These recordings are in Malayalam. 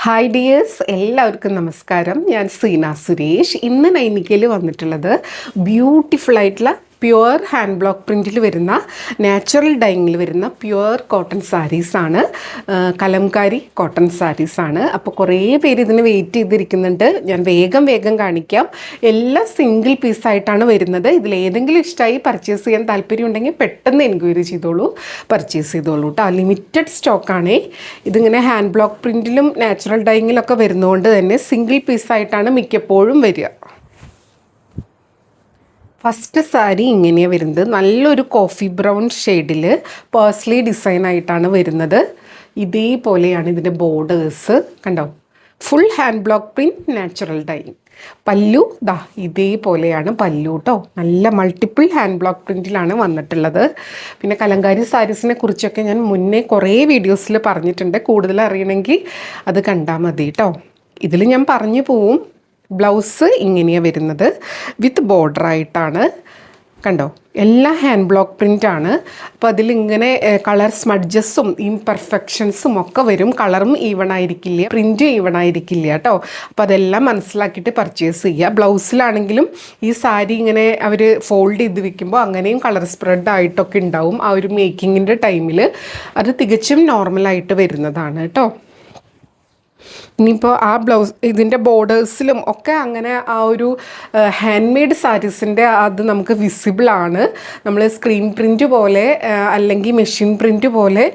ഹായ് ഡിയേഴ്സ്, എല്ലാവർക്കും നമസ്കാരം. ഞാൻ സീന സുരേഷ്. ഇന്ന് നൈനിക്കയിൽ വന്നിട്ടുള്ളത് ബ്യൂട്ടിഫുൾ ആയിട്ടുള്ള പ്യുവർ ഹാൻഡ് ബ്ലോക്ക് പ്രിൻറ്റിൽ വരുന്ന നാച്ചുറൽ ഡൈങ്ങിൽ വരുന്ന പ്യുവർ കോട്ടൺ സാരീസാണ്. കലംകാരി കോട്ടൺ സാരീസാണ്. അപ്പോൾ കുറേ പേര് ഇതിന് വെയിറ്റ് ചെയ്തിരിക്കുന്നുണ്ട്. ഞാൻ വേഗം കാണിക്കാം. എല്ലാം സിംഗിൾ പീസായിട്ടാണ് വരുന്നത്. ഇതിലേതെങ്കിലും ഇഷ്ടമായി പർച്ചേസ് ചെയ്യാൻ താല്പര്യം ഉണ്ടെങ്കിൽ പെട്ടെന്ന് എൻക്വയറി ചെയ്തോളൂ, പർച്ചേസ് ചെയ്തോളൂ കേട്ടോ. ലിമിറ്റഡ് സ്റ്റോക്കാണേ. ഇതിങ്ങനെ ഹാൻഡ് ബ്ലോക്ക് പ്രിൻറ്റിലും നാച്ചുറൽ ഡൈങ്ങിലൊക്കെ വരുന്നതുകൊണ്ട് തന്നെ സിംഗിൾ പീസായിട്ടാണ് മിക്കപ്പോഴും വരിക. ഫസ്റ്റ് സാരി ഇങ്ങനെയാണ് വരുന്നത്. നല്ലൊരു കോഫി ബ്രൗൺ ഷെയ്ഡിൽ പേഴ്സ്ലി ഡിസൈൻ ആയിട്ടാണ് വരുന്നത്. ഇതേപോലെയാണ് ഇതിൻ്റെ ബോർഡേഴ്സ്, കണ്ടോ? Full hand block print, natural dyeing. Pallu ദാ ഇതേപോലെയാണ് പല്ലു കേട്ടോ. നല്ല മൾട്ടിപ്പിൾ ഹാൻഡ് ബ്ലോക്ക് പ്രിൻറ്റിലാണ് വന്നിട്ടുള്ളത്. പിന്നെ കലങ്കാരി സാരീസിനെ കുറിച്ചൊക്കെ ഞാൻ മുന്നേ കുറേ വീഡിയോസിൽ പറഞ്ഞിട്ടുണ്ട്. കൂടുതൽ അറിയണമെങ്കിൽ അത് കണ്ടാൽ മതി കേട്ടോ. ഇതിൽ ഞാൻ പറഞ്ഞു പോവും. ബ്ലൗസ് ഇങ്ങനെയാണ് വരുന്നത്, വിത്ത് ബോർഡറായിട്ടാണ്. കണ്ടോ? എല്ലാം ഹാൻഡ് ബ്ലോക്ക് പ്രിൻ്റാണ്. അപ്പോൾ അതിലിങ്ങനെ കളർ സ്മഡ്ജസും ഇംപെർഫെക്ഷൻസും ഒക്കെ വരും. കളറും ഈവൺ ആയിരിക്കില്ല, പ്രിൻറ്റും ഈവൺ ആയിരിക്കില്ല കേട്ടോ. അപ്പോൾ അതെല്ലാം മനസ്സിലാക്കിയിട്ട് പർച്ചേസ് ചെയ്യുക. ബ്ലൗസിലാണെങ്കിലും ഈ സാരി ഇങ്ങനെ അവർ ഫോൾഡ് ചെയ്ത് വെക്കുമ്പോൾ അങ്ങനെയും കളർ സ്പ്രെഡ് ആയിട്ടൊക്കെ ഉണ്ടാവും. ആ ഒരു മേക്കിങ്ങിൻ്റെ ടൈമിൽ അത് തികച്ചും നോർമലായിട്ട് വരുന്നതാണ് കേട്ടോ. ഇനിയിപ്പോൾ ആ ബ്ലൗസ് ഇതിൻ്റെ ബോർഡേഴ്സിലും ഒക്കെ അങ്ങനെ ആ ഒരു ഹാൻഡ് മെയ്ഡ് സാരീസിൻ്റെ അത് നമുക്ക് വിസിബിളാണ്. നമ്മൾ സ്ക്രീൻ പ്രിൻറ്റ് പോലെ അല്ലെങ്കിൽ മെഷീൻ പ്രിൻറ്റ് പോലെ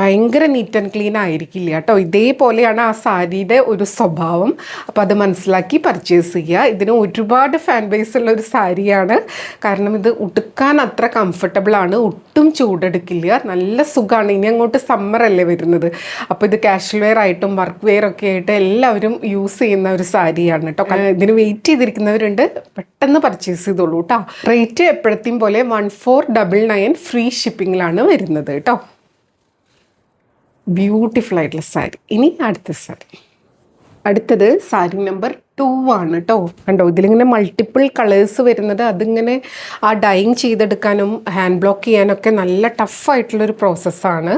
ഭയങ്കര നീറ്റ് ആൻഡ് ക്ലീൻ ആയിരിക്കില്ല കേട്ടോ. ഇതേപോലെയാണ് ആ സാരിയുടെ ഒരു സ്വഭാവം. അപ്പോൾ അത് മനസ്സിലാക്കി പർച്ചേസ് ചെയ്യുക. ഇതിന് ഒരുപാട് ഫാൻ ബേസ് ഉള്ള ഒരു സാരിയാണ്. കാരണം ഇത് ഉടുക്കാൻ അത്ര കംഫർട്ടബിളാണ്, ഒട്ടും ചൂടെടുക്കില്ല, നല്ല സുഖമാണ്. ഇനി അങ്ങോട്ട് സമ്മറല്ലേ വരുന്നത്. അപ്പോൾ ഇത് കാഷ്വൽ വെയർ ആയിട്ടും വർക്ക് വെയർ ഒക്കെ ആയിട്ട് എല്ലാവരും യൂസ് ചെയ്യുന്ന ഒരു സാരിയാണ് കേട്ടോ. ഇതിന് വെയിറ്റ് ചെയ്തിരിക്കുന്നവരുണ്ട്, പെട്ടെന്ന് പർച്ചേസ് ചെയ്തോളൂ കേട്ടോ. റേറ്റ് എപ്പോഴത്തെയും പോലെ 1499 ഫ്രീ ഷിപ്പിങ്ങിലാണ് വരുന്നത് കേട്ടോ. ബ്യൂട്ടിഫുൾ ആയിട്ടുള്ള സാരി. ഇനി അടുത്ത സാരി. അടുത്തത് സാരി നമ്പർ 2 ആണ് കേട്ടോ. കണ്ടോ? ഇതിലിങ്ങനെ മൾട്ടിപ്പിൾ കളേഴ്സ് വരുന്നത്. അതിങ്ങനെ ആ ഡൈയിങ് ചെയ്തെടുക്കാനും ഹാൻഡ് ബ്ലോക്ക് ചെയ്യാനൊക്കെ നല്ല ടഫായിട്ടുള്ളൊരു പ്രോസസ്സാണ്.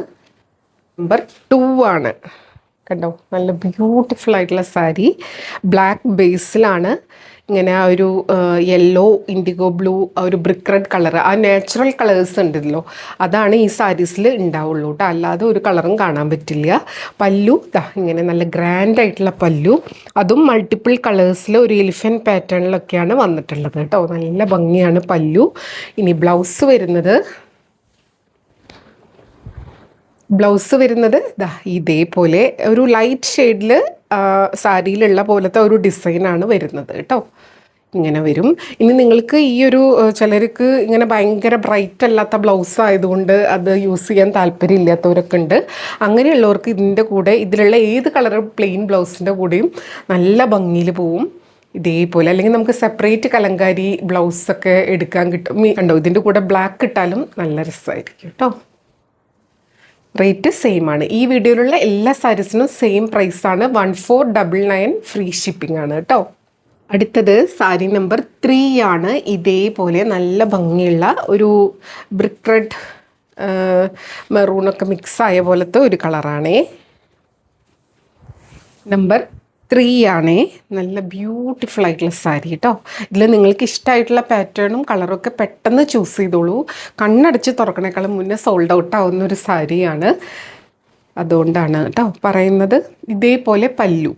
നമ്പർ 2 ആണ്. കണ്ടോ? നല്ല ബ്യൂട്ടിഫുൾ ആയിട്ടുള്ള സാരി. ബ്ലാക്ക് ബേസിലാണ് ഇങ്ങനെ ആ ഒരു യെല്ലോ, ഇൻഡിഗോ ബ്ലൂ, ആ ഒരു ബ്രിക്ക് റെഡ് കളർ, ആ നാച്ചുറൽ കളേഴ്സ് ഉണ്ടല്ലോ, അതാണ് ഈ സാരീസിൽ ഉണ്ടാവുള്ളൂ കേട്ടോ. അല്ലാതെ ഒരു കളറും കാണാൻ പറ്റില്ല. പല്ലു ഇങ്ങനെ നല്ല ഗ്രാൻഡ് ആയിട്ടുള്ള പല്ലു, അതും മൾട്ടിപ്പിൾ കളേഴ്സിൽ ഒരു എലിഫൻറ്റ് പാറ്റേണിലൊക്കെയാണ് വന്നിട്ടുള്ളത് കേട്ടോ. നല്ല ഭംഗിയാണ് പല്ലു. ഇനി ബ്ലൗസ് വരുന്നത് ഇതേപോലെ ഒരു ലൈറ്റ് ഷെയ്ഡിൽ സാരിയിലുള്ള പോലത്തെ ഒരു ഡിസൈനാണ് വരുന്നത് കേട്ടോ. ഇങ്ങനെ വരും. ഇനി നിങ്ങൾക്ക് ഈ ഒരു ചിലർക്ക് ഇങ്ങനെ ഭയങ്കര ബ്രൈറ്റ് അല്ലാത്ത ബ്ലൗസ് ആയതുകൊണ്ട് അത് യൂസ് ചെയ്യാൻ താല്പര്യമില്ലാത്തവരൊക്കെ ഉണ്ട്. അങ്ങനെയുള്ളവർക്ക് ഇതിൻ്റെ കൂടെ ഇതിലുള്ള ഏത് കളർ പ്ലെയിൻ ബ്ലൗസിൻ്റെ കൂടെയും നല്ല ഭംഗിയിൽ പോവും ഇതേപോലെ. അല്ലെങ്കിൽ നമുക്ക് സെപ്പറേറ്റ് കലങ്കാരി ബ്ലൗസൊക്കെ എടുക്കാൻ കിട്ടും. കണ്ടോ? ഇതിൻ്റെ കൂടെ ബ്ലാക്ക് ഇട്ടാലും നല്ല രസമായിരിക്കും കേട്ടോ. റേറ്റ് സെയിം ആണ്. ഈ വീഡിയോയിലുള്ള എല്ലാ സാരീസിനും സെയിം പ്രൈസാണ്. 1499 ഫ്രീ ഷിപ്പിംഗ് ആണ് കേട്ടോ. അടുത്തത് സാരി നമ്പർ 3 ആണ്. ഇതേപോലെ നല്ല ഭംഗിയുള്ള ഒരു ബ്രിക്ക് റെഡ് മെറൂണൊക്കെ മിക്സായ പോലത്തെ ഒരു കളറാണേ. നമ്പർ 3 ആണേ. നല്ല ബ്യൂട്ടിഫുൾ ആയിട്ടുള്ള സാരി കേട്ടോ. ഇതിൽ നിങ്ങൾക്ക് ഇഷ്ടമായിട്ടുള്ള പാറ്റേണും കളറൊക്കെ പെട്ടെന്ന് ചൂസ് ചെയ്തോളൂ. കണ്ണടച്ച് തുറക്കണേക്കാളും മുന്നേ സോൾഡ് ഔട്ട് ആവുന്ന ഒരു സാരിയാണ്. അതുകൊണ്ടാണ് കേട്ടോ പറയുന്നത്. ഇതേപോലെ പല്ലു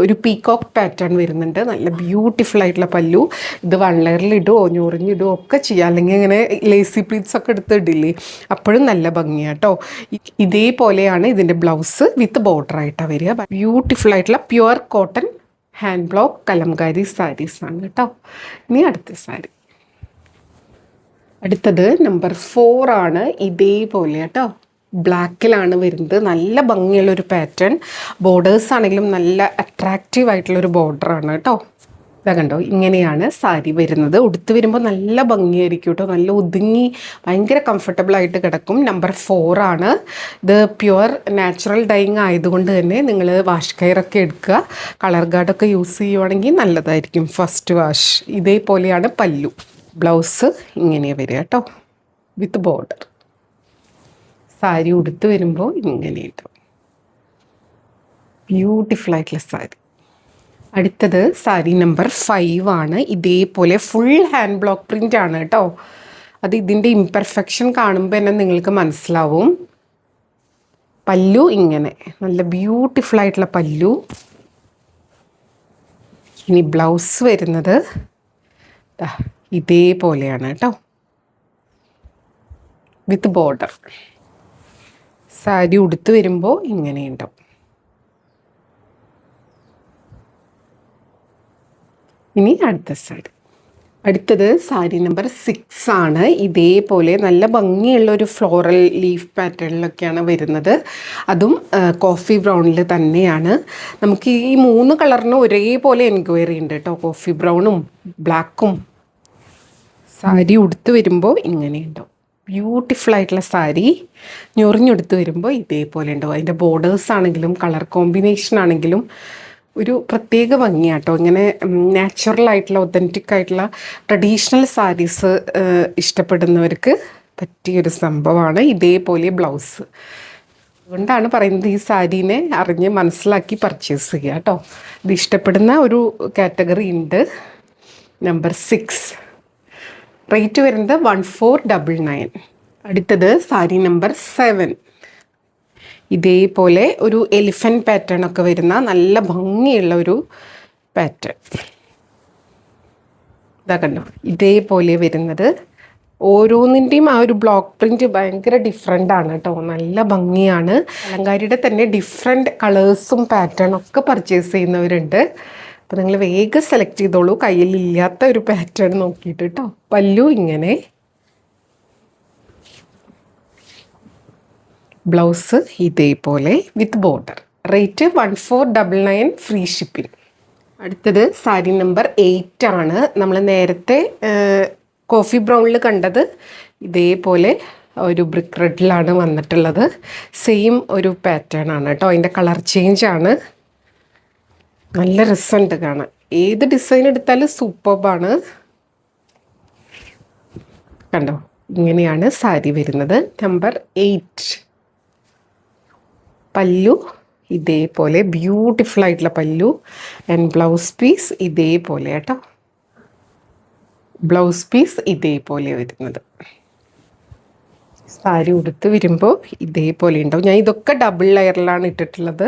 ഒരു പീകോക്ക് പാറ്റേൺ വരുന്നുണ്ട്. നല്ല ബ്യൂട്ടിഫുൾ ആയിട്ടുള്ള പല്ലു. ഇത് 1 ലെയറിലിടുകയോ ഞൊറിഞ്ഞിടുകയോ ഒക്കെ ചെയ്യാം. അല്ലെങ്കിൽ ഇങ്ങനെ ലേസി പ്ലീറ്റ്സ് ഒക്കെ എടുത്ത് ഇടില്ലേ, അപ്പോഴും നല്ല ഭംഗിയാണ് കേട്ടോ. ഇതേപോലെയാണ് ഇതിൻ്റെ ബ്ലൗസ് വിത്ത് ബോർഡറായിട്ടാണ് വരിക. ബ്യൂട്ടിഫുൾ ആയിട്ടുള്ള pure cotton hand block Kalamkari സാരീസാണ് കേട്ടോ. ഇനി അടുത്ത സാരി. അടുത്തത് നമ്പർ 4 ആണ്. ഇതേപോലെ കേട്ടോ. ബ്ലാക്കിലാണ് വരുന്നത്. നല്ല ഭംഗിയുള്ളൊരു പാറ്റേൺ. ബോർഡേഴ്സ് ആണെങ്കിലും നല്ല അട്രാക്റ്റീവ് ആയിട്ടുള്ളൊരു ബോർഡറാണ് കേട്ടോ. ഇതാ കണ്ടോ? ഇങ്ങനെയാണ് സാരി വരുന്നത്. ഉടുത്ത് വരുമ്പോൾ നല്ല ഭംഗിയായിരിക്കും കേട്ടോ. നല്ല ഒതുങ്ങി ഭയങ്കര കംഫർട്ടബിളായിട്ട് കിടക്കും. നമ്പർ 4 ആണ്. ഇത് പ്യുവർ നാച്ചുറൽ ഡൈയിങ് ആയതുകൊണ്ട് തന്നെ നിങ്ങൾ വാഷ് കെയറൊക്കെ എടുക്കുക. കളർ ഗാർഡൊക്കെ യൂസ് ചെയ്യുവാണെങ്കിൽ നല്ലതായിരിക്കും ഫസ്റ്റ് വാഷ്. ഇതേപോലെയാണ് പല്ലു. ബ്ലൗസ് ഇങ്ങനെയാണ് വരിക കേട്ടോ, വിത്ത് ബോർഡർ. സാരി ഉടുത്ത് വരുമ്പോൾ ഇങ്ങനെ കിട്ടും. ബ്യൂട്ടിഫുൾ ആയിട്ടുള്ള സാരി. അടുത്തത് സാരി നമ്പർ 5 ആണ്. ഇതേപോലെ ഫുൾ ഹാൻഡ് ബ്ലോക്ക് പ്രിൻ്റ് ആണ് കേട്ടോ. അത് ഇതിൻ്റെ ഇംപെർഫെക്ഷൻ കാണുമ്പോൾ തന്നെ നിങ്ങൾക്ക് മനസ്സിലാവും. പല്ലു ഇങ്ങനെ നല്ല ബ്യൂട്ടിഫുൾ ആയിട്ടുള്ള പല്ലു. ഇനി ബ്ലൗസ് വരുന്നത് ഇതേപോലെയാണ് കേട്ടോ, വിത്ത് ബോർഡർ. സാരി ഉടുത്ത് വരുമ്പോൾ ഇങ്ങനെയുണ്ടാവും. ഇനി അടുത്ത സാരി. അടുത്തത് സാരി നമ്പർ 6 ആണ്. ഇതേപോലെ നല്ല ഭംഗിയുള്ള ഒരു ഫ്ലോറൽ ലീഫ് പാറ്റേണിലൊക്കെയാണ് വരുന്നത്. അതും കോഫി ബ്രൗണിൽ തന്നെയാണ്. നമുക്ക് ഈ 3 കളറിന് ഒരേപോലെ എൻക്വയറി ഉണ്ട് കേട്ടോ, കോഫി ബ്രൗണും ബ്ലാക്കും. സാരി ഉടുത്ത് വരുമ്പോൾ ഇങ്ങനെയുണ്ടാവും. ബ്യൂട്ടിഫുൾ ആയിട്ടുള്ള സാരി ഞൊറിഞ്ഞെടുത്ത് വരുമ്പോൾ ഇതേപോലെ ഉണ്ടാവും. അതിൻ്റെ ബോർഡേഴ്സ് ആണെങ്കിലും കളർ കോമ്പിനേഷൻ ആണെങ്കിലും ഒരു പ്രത്യേക ഭംഗിയാട്ടോ. ഇങ്ങനെ നാച്ചുറൽ ആയിട്ടുള്ള ഒതൻറ്റിക് ആയിട്ടുള്ള ട്രഡീഷണൽ സാരീസ് ഇഷ്ടപ്പെടുന്നവർക്ക് പറ്റിയൊരു സംഭവമാണ്. ഇതേപോലെ ബ്ലൗസ്. അതുകൊണ്ടാണ് പറയുന്നത് ഈ സാരീനെ അറിഞ്ഞ് മനസ്സിലാക്കി പർച്ചേസ് ചെയ്യുക കേട്ടോ. ഇത് ഇഷ്ടപ്പെടുന്ന ഒരു കാറ്റഗറി ഉണ്ട്. നമ്പർ 6 റേറ്റ് വരുന്നത് 1499. അടുത്തത് സാരി നമ്പർ 7. ഇതേപോലെ ഒരു എലിഫൻറ്റ് പാറ്റേൺ ഒക്കെ വരുന്ന നല്ല ഭംഗിയുള്ള ഒരു പാറ്റേൺ. ഇതാ കണ്ടോ, ഇതേപോലെ വരുന്നത്. ഓരോന്നിൻ്റെയും ആ ഒരു ബ്ലോക്ക് പ്രിൻറ്റ് ഭയങ്കര ഡിഫറെൻ്റ് ആണ് കേട്ടോ, നല്ല ഭംഗിയാണ്. അലങ്കാരിയുടെ തന്നെ ഡിഫറെൻറ്റ് കളേഴ്സും പാറ്റേണും ഒക്കെ പർച്ചേസ് ചെയ്യുന്നവരുണ്ട്. അപ്പോൾ നിങ്ങൾ വേഗം സെലക്ട് ചെയ്തോളൂ, കയ്യിലില്ലാത്ത ഒരു പാറ്റേൺ നോക്കിയിട്ട് കേട്ടോ. പല്ലു ഇങ്ങനെ, ബ്ലൗസ് ഇതേപോലെ വിത്ത് ബോർഡർ. Rate 1499, free shipping. അടുത്തത് സാരി നമ്പർ 8 ആണ്. നമ്മൾ നേരത്തെ കോഫി ബ്രൗണിൽ കണ്ടത് ഇതേപോലെ ഒരു ബ്രിക്ക് റെഡിലാണ് വന്നിട്ടുള്ളത്. സെയിം ഒരു പാറ്റേൺ ആണ് കേട്ടോ, അതിൻ്റെ കളർ ചേഞ്ച് ആണ്. നല്ല രസമുണ്ട് കാണാൻ. ഏത് ഡിസൈൻ എടുത്താലും സൂപ്പർബാണ്. കണ്ടോ, ഇങ്ങനെയാണ് സാരി വരുന്നത്. നമ്പർ 8. പല്ലു ഇതേപോലെ ബ്യൂട്ടിഫുൾ ആയിട്ടുള്ള പല്ലു ആൻഡ് ബ്ലൗസ് പീസ് ഇതേപോലെ കേട്ടോ. ബ്ലൗസ് പീസ് ഇതേപോലെ വരുന്നത്. സാരി ഉടുത്ത് വരുമ്പോൾ ഇതേപോലെ ഉണ്ടാവും. ഞാൻ ഇതൊക്കെ ഡബിൾ ലെയറിലാണ് ഇട്ടിട്ടുള്ളത്.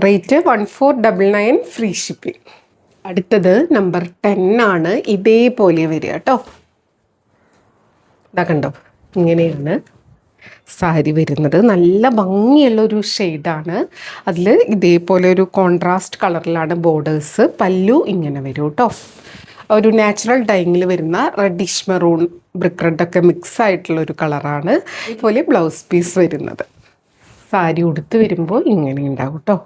Rate 1499, free shipping. അടുത്തത് നമ്പർ 10 ആണ്. ഇതേപോലെ വരിക കേട്ടോ. ഇതാ കണ്ടോ, ഇങ്ങനെയാണ് സാരി വരുന്നത്. നല്ല ഭംഗിയുള്ളൊരു ഷെയ്ഡാണ്. അതിൽ ഇതേപോലെ ഒരു കോൺട്രാസ്റ്റ് കളറിലാണ് ബോർഡേഴ്സ്. പല്ലു ഇങ്ങനെ വരും കേട്ടോ. ഒരു നാച്ചുറൽ ഡൈങ്ങിൽ വരുന്ന റെഡിഷ് മെറൂൺ ബ്രിക്ക് റെഡൊക്കെ മിക്സ് ആയിട്ടുള്ളൊരു കളറാണ്. ഇതുപോലെ ബ്ലൗസ് പീസ് വരുന്നത്. സാരി ഉടുത്ത് വരുമ്പോൾ ഇങ്ങനെ ഉണ്ടാവും കേട്ടോ.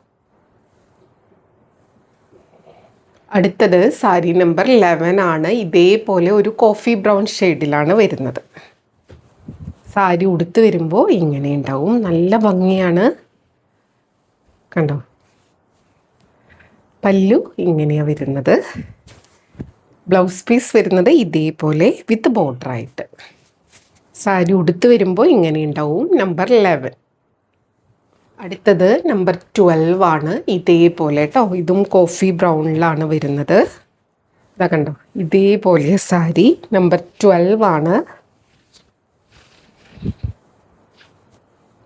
അടുത്തത് സാരി നമ്പർ 11 ആണ്. ഇതേപോലെ ഒരു കോഫി ബ്രൗൺ ഷെയ്ഡിലാണ് വരുന്നത്. സാരി ഉടുത്ത് വരുമ്പോൾ ഇങ്ങനെ ഉണ്ടാവും. നല്ല ഭംഗിയാണ്. കണ്ടോ, പല്ലു ഇങ്ങനെയാണ് വരുന്നത്. ബ്ലൗസ് പീസ് വരുന്നത് ഇതേപോലെ വിത്ത് ബോർഡറായിട്ട്. സാരി ഉടുത്ത് വരുമ്പോൾ ഇങ്ങനെ ഉണ്ടാവും. നമ്പർ 11. അടുത്തത് നമ്പർ 12 ആണ്. ഇതേപോലെ കേട്ടോ, ഇതും കോഫി ബ്രൗണിലാണ് വരുന്നത്. ഇതാ കണ്ടോ, ഇതേപോലെ സാരി നമ്പർ 12 ആണ്.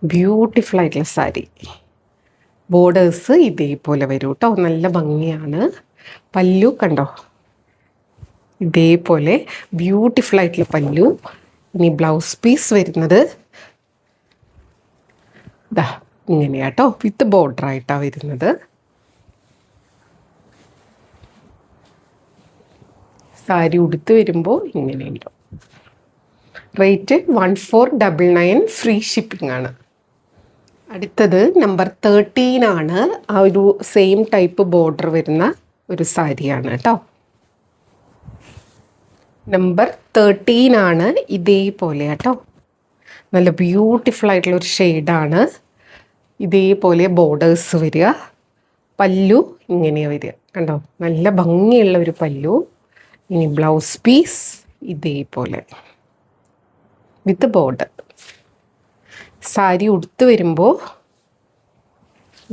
ബ്യൂട്ടിഫുൾ ആയിട്ടുള്ള സാരി. ബോർഡേഴ്സ് ഇതേപോലെ വരും കേട്ടോ, നല്ല ഭംഗിയാണ്. പല്ലു കണ്ടോ, ഇതേപോലെ ബ്യൂട്ടിഫുൾ ആയിട്ടുള്ള പല്ലു. ഇനി ബ്ലൗസ് പീസ് വരുന്നത് ഇതാ ഇങ്ങനെയാട്ടോ, വിത്ത് ബോർഡറായിട്ടാണ് വരുന്നത്. സാരി ഉടുത്ത് വരുമ്പോൾ ഇങ്ങനെയുണ്ടോ. റേറ്റ് 1499, ഫ്രീ ഷിപ്പിംഗ് ആണ്. അടുത്തത് നമ്പർ 13 ആണ്. ആ ഒരു സെയിം ടൈപ്പ് ബോർഡർ വരുന്ന ഒരു സാരിയാണ് കേട്ടോ. നമ്പർ 13 ആണ്. ഇതേപോലെ കേട്ടോ, നല്ല ബ്യൂട്ടിഫുൾ ആയിട്ടുള്ള ഒരു ഷെയ്ഡാണ്. ഇതേപോലെ ബോർഡേഴ്സ് വരിക. പല്ലു ഇങ്ങനെയാണ് വരിക. കണ്ടോ, നല്ല ഭംഗിയുള്ള ഒരു പല്ലു. ഇനി ബ്ലൗസ് പീസ് ഇതേപോലെ വിത്ത് ബോർഡർ. സാരി ഉടുത്ത് വരുമ്പോൾ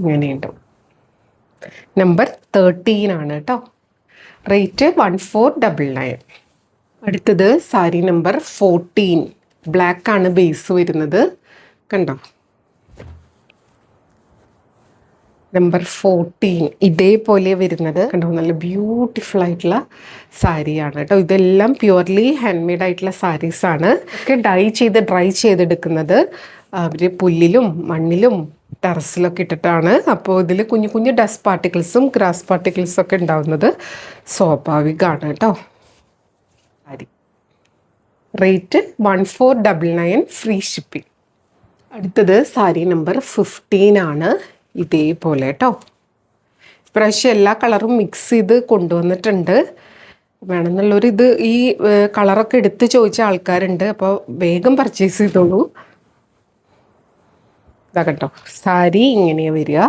ഇങ്ങനെയുണ്ട്. നമ്പർ 13 ആണ് കേട്ടോ. റേറ്റ് 1499. അടുത്തത് സാരി നമ്പർ 14. ബ്ലാക്ക് ആണ് ബേസ് വരുന്നത്, കണ്ടോ. നമ്പർ 14 ഇതേപോലെ വരുന്നത് കണ്ടോ, നല്ല ബ്യൂട്ടിഫുൾ ആയിട്ടുള്ള സാരിയാണ് കേട്ടോ. ഇതെല്ലാം പ്യുവർലി ഹാൻഡ് മെയ്ഡ് ആയിട്ടുള്ള സാരീസാണ്. ഒക്കെ ഡ്രൈ ചെയ്തെടുക്കുന്നത് അവർ പുല്ലിലും മണ്ണിലും ടെറസിലൊക്കെ ഇട്ടിട്ടാണ്. അപ്പോൾ ഇതിൽ കുഞ്ഞു കുഞ്ഞു ഡസ്റ്റ് പാർട്ടിക്കിൾസും ഗ്രാസ് പാർട്ടിക്കിൾസും ഒക്കെ ഉണ്ടാവുന്നത് സ്വാഭാവികമാണ് കേട്ടോ. Sari rate 1499, free shipping. അടുത്തത് സാരി നമ്പർ 15 ആണ്. ഇതേപോലെ കേട്ടോ. ഇപ്രാവശ്യം എല്ലാ കളറും മിക്സ് ചെയ്ത് കൊണ്ടുവന്നിട്ടുണ്ട്. വേണമെന്നുള്ളൊരു ഇത് ഈ കളറൊക്കെ എടുത്ത് ചോദിച്ച ആൾക്കാരുണ്ട്. അപ്പോൾ വേഗം പർച്ചേസ് ചെയ്തോളൂ. ഇതാ കേട്ടോ, സാരി ഇങ്ങനെയാണ് വരിക.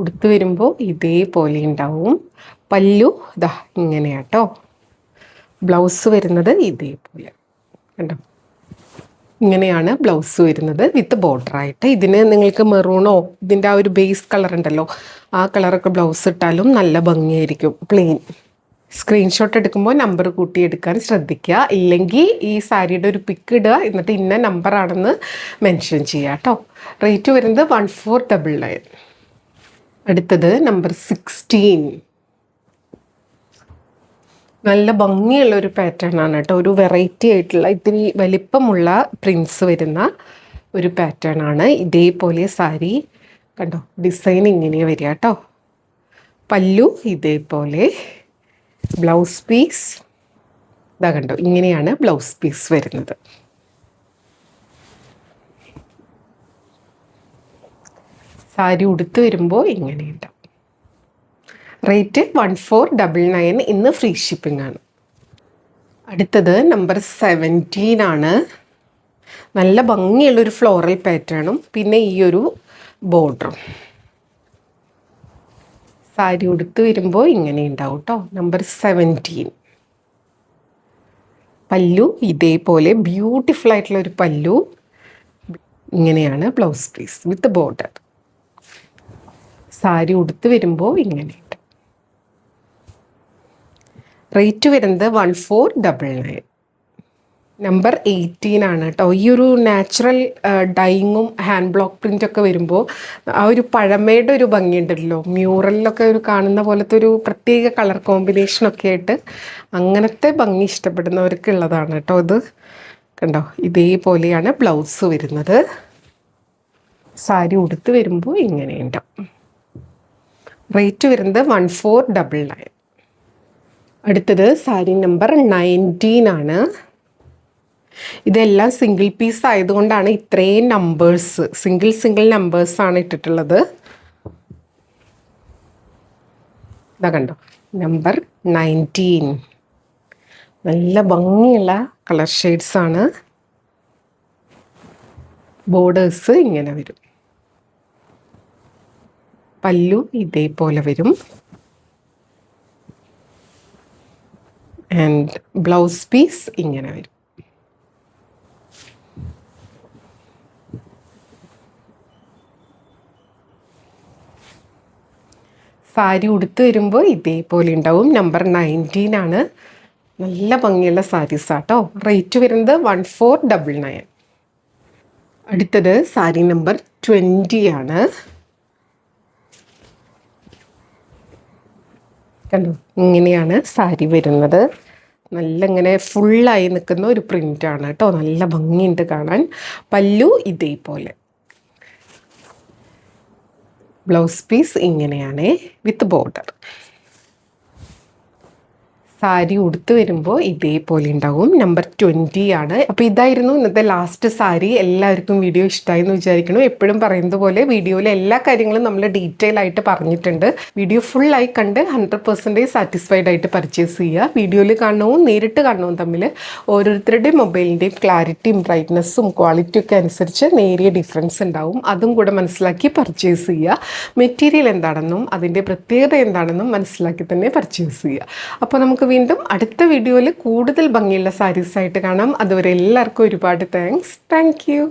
ഉടുത്ത് വരുമ്പോൾ ഇതേപോലെ ഉണ്ടാവും. പല്ലു ഇതാ ഇങ്ങനെയാട്ടോ. ബ്ലൗസ് വരുന്നത് ഇതേപോലെ കണ്ടോ, ഇങ്ങനെയാണ് ബ്ലൗസ് വരുന്നത് വിത്ത് ബോർഡറായിട്ട്. ഇതിന് നിങ്ങൾക്ക് മെറൂണോ ഇതിൻ്റെ ആ ഒരു ബേസ് കളർ ഉണ്ടല്ലോ, ആ കളറൊക്കെ ബ്ലൗസ് ഇട്ടാലും നല്ല ഭംഗിയായിരിക്കും. പ്ലെയിൻ. സ്ക്രീൻഷോട്ട് എടുക്കുമ്പോൾ നമ്പർ കൂട്ടിയെടുക്കാൻ ശ്രദ്ധിക്കുക. ഇല്ലെങ്കിൽ ഈ സാരിയുടെ ഒരു പിക്ക് ഇടുക, എന്നിട്ട് ഇന്ന നമ്പറാണെന്ന് മെൻഷൻ ചെയ്യുക കേട്ടോ. റേറ്റ് വരുന്നത് 1499. അടുത്തത് നമ്പർ 16. നല്ല ഭംഗിയുള്ളൊരു പാറ്റേൺ ആണ് കേട്ടോ. ഒരു വെറൈറ്റി ആയിട്ടുള്ള ഇത്തിരി വലിപ്പമുള്ള പ്രിൻസ് വരുന്ന ഒരു പാറ്റേൺ ആണ്. ഇതേപോലെ സാരി കണ്ടോ, ഡിസൈൻ ഇങ്ങനെ വരിക കേട്ടോ. പല്ലു ഇതേപോലെ. ബ്ലൗസ് പീസ് ഇതാ കണ്ടോ, ഇങ്ങനെയാണ് ബ്ലൗസ് പീസ് വരുന്നത്. സാരി ഉടുത്ത് വരുമ്പോൾ ഇങ്ങനെയുണ്ട്. റേറ്റ് 1499, ഇന്ന് ഫ്രീ ഷിപ്പിംഗ് ആണ്. അടുത്തത് നമ്പർ 17 ആണ്. നല്ല ഭംഗിയുള്ളൊരു ഫ്ലോറൽ പാറ്റേണും പിന്നെ ഈ ഒരു ബോർഡറും. സാരി ഉടുത്ത് വരുമ്പോൾ ഇങ്ങനെ ഉണ്ടാവും കേട്ടോ. നമ്പർ 17. പല്ലു ഇതേപോലെ ബ്യൂട്ടിഫുൾ ആയിട്ടുള്ള ഒരു പല്ലു. ഇങ്ങനെയാണ് blouse piece with border. Sari ഉടുത്ത് വരുമ്പോൾ ഇങ്ങനെയുണ്ട്. റേറ്റ് വരുന്നത് 1499. നമ്പർ 18 ആണ് കേട്ടോ. ഈ ഒരു നാച്ചുറൽ ഡൈയിങ്ങും ഹാൻഡ് ബ്ലോക്ക് പ്രിൻ്റൊക്കെ വരുമ്പോൾ ആ ഒരു പഴമയുടെ ഒരു ഭംഗിയുണ്ടല്ലോ, മ്യൂറലിലൊക്കെ ഒരു കാണുന്ന പോലത്തെ ഒരു പ്രത്യേക കളർ കോമ്പിനേഷനൊക്കെ ആയിട്ട് അങ്ങനത്തെ ഭംഗി ഇഷ്ടപ്പെടുന്നവർക്ക് ഉള്ളതാണ് കേട്ടോ. ഇത് കണ്ടോ, ഇതേപോലെയാണ് ബ്ലൗസ് വരുന്നത്. സാരി ഉടുത്ത് വരുമ്പോൾ ഇങ്ങനെയുണ്ട്. റേറ്റ് വരുന്നത് 1499. അടുത്തത് സാരി നമ്പർ 19 ആണ്. ഇതെല്ലാം സിംഗിൾ പീസ് ആയതുകൊണ്ടാണ് ഇത്രയും നമ്പേഴ്സ്, സിംഗിൾ നമ്പേഴ്സാണ് ഇട്ടിട്ടുള്ളത്. ഇതാ കണ്ടോ, നമ്പർ 19. നല്ല ഭംഗിയുള്ള കളർ ഷെയ്ഡ്സ് ആണ്. ബോർഡേഴ്സ് ഇങ്ങനെ വരും. പല്ലു ഇതേപോലെ വരും. ആൻഡ് ബ്ലൗസ് പീസ് ഇങ്ങനെ വരും. സാരി ഉടുത്ത് വരുമ്പോൾ ഇതേപോലെ ഉണ്ടാവും. നമ്പർ 19 ആണ്. നല്ല ഭംഗിയുള്ള സാരീസാട്ടോ. റേറ്റ് വരുന്നത് 1499. അടുത്തത് സാരി നമ്പർ 20 ആണ്. കണ്ടോ, ഇങ്ങനെയാണ് സാരി വരുന്നത്. നല്ല ഇങ്ങനെ ഫുള്ളായി നിൽക്കുന്ന ഒരു പ്രിൻ്റാണ് കേട്ടോ. നല്ല ഭംഗിയുണ്ട് കാണാൻ. പല്ലു ഇതേപോലെ. ബ്ലൗസ് പീസ് ഇങ്ങനെയാണ് വിത്ത് ബോർഡർ. സാരി ഉടുത്ത് വരുമ്പോൾ ഇതേപോലെ ഉണ്ടാവും. നമ്പർ 20 ആണ്. അപ്പോൾ ഇതായിരുന്നു ഇന്നത്തെ ലാസ്റ്റ് സാരി. എല്ലാവർക്കും വീഡിയോ ഇഷ്ടമായി എന്ന് വിചാരിക്കണം. എപ്പോഴും പറയുന്നത് പോലെ വീഡിയോയിലെ എല്ലാ കാര്യങ്ങളും നമ്മൾ ഡീറ്റെയിൽ ആയിട്ട് പറഞ്ഞിട്ടുണ്ട്. വീഡിയോ ഫുള്ളായി കണ്ട് 100% സാറ്റിസ്ഫൈഡ് ആയിട്ട് പർച്ചേസ് ചെയ്യുക. വീഡിയോയിൽ കാണണവും നേരിട്ട് കാണണവും തമ്മിൽ ഓരോരുത്തരുടെയും മൊബൈലിൻ്റെയും ക്ലാരിറ്റിയും ബ്രൈറ്റ്നസ്സും ക്വാളിറ്റിയും ഒക്കെ അനുസരിച്ച് നേരിയ ഡിഫറൻസ് ഉണ്ടാവും. അതും കൂടെ മനസ്സിലാക്കി പർച്ചേസ് ചെയ്യുക. മെറ്റീരിയൽ എന്താണെന്നും അതിൻ്റെ പ്രത്യേകത എന്താണെന്നും മനസ്സിലാക്കി തന്നെ പർച്ചേസ് ചെയ്യുക. അപ്പോൾ നമുക്ക് വീണ്ടും അടുത്ത വീഡിയോയിൽ കൂടുതൽ ഭംഗിയുള്ള സാരീസായിട്ട് കാണാം. അതുവരെ എല്ലാവർക്കും ഒരുപാട് താങ്ക്സ്. Thank you.